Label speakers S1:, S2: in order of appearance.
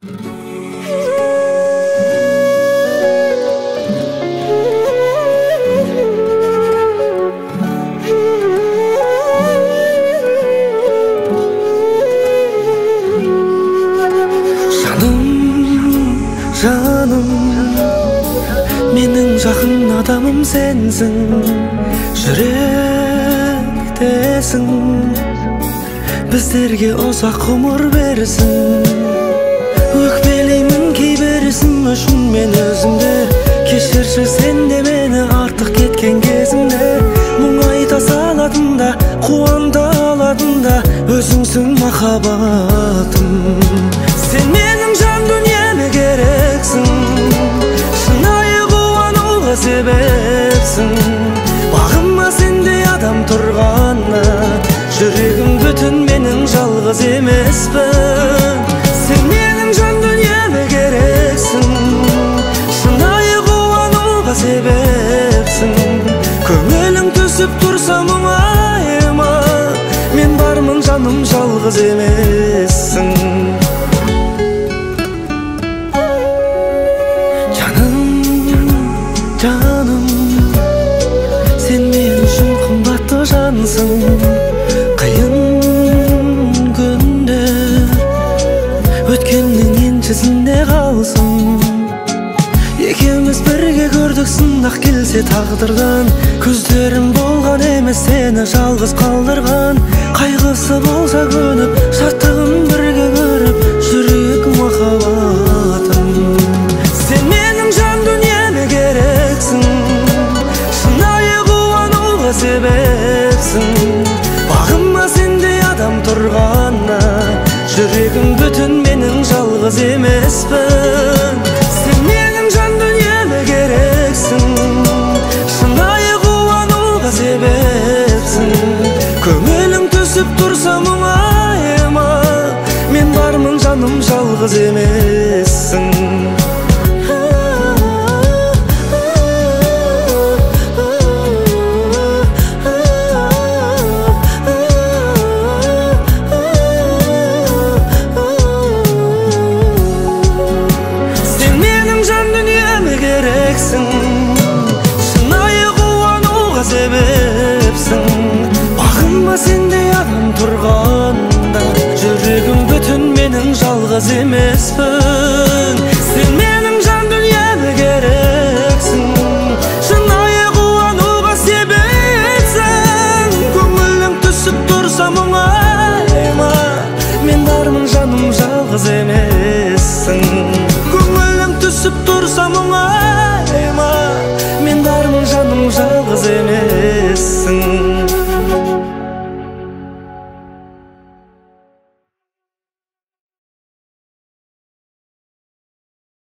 S1: Жаным, менің жақын адамым сенсің, жүректесің, біздерге ұзақ ғұмыр берсін. Өкпелеймін кейбір ісім үшін мен өзімді, кешірші сен де мені артық кеткен кезімде. Мұң айта салатын да, қуанта алатын да өзіңсің махаббатым. Сен менің жан дүниеме керексің, шынайы қуануға себепсің. Бағыма сендей адам тұрғанда, жүрегім бүтін, менің жалғыз емеспін. Сен менің жан дүниеме керексің, шынайы қуануға себепсің. Көңілің түсіп тұрса мұңайма, мен бармын жаным, жалғыз емессің. Жаным, сен мен үшін қымбатты жансың. Қиын күндер өткеннің еншісінде қалсын. Екеуміз бірге көрдік сынақ келсе тағдырдан. Көздерім болған емес сені жалғыз қалдырған. Қайғысы болса көніп, шаттығын бірге көріп жүрек махаббатым. Сен менің жан дүниеме керексің, шынайы қуануға себепсің. Бағыма сендей адам тұрғанда, жүрегім бүтін, менің жалғыз емеспін. Сен менің жан дүниеме керексің, шынайы қуануға себепсің. Көңілің түсіп тұрса мұңайма, мен бармын жаным, жалғыз емессің. Шынайы қуануға себепсің. Бағыма сендей адам тұрғанда, жүрегім бүтін, менің жалғыз емеспін. Сен менің жан дүниеме керексің, шынайы қуануға себепсің. Көңілің түсіп тұрса мұңайма, мен бармын жаным, жалғыз емессің. Көңілің түсіп тұрса мұңайма, мен бармын жаным, жалғыз емессің.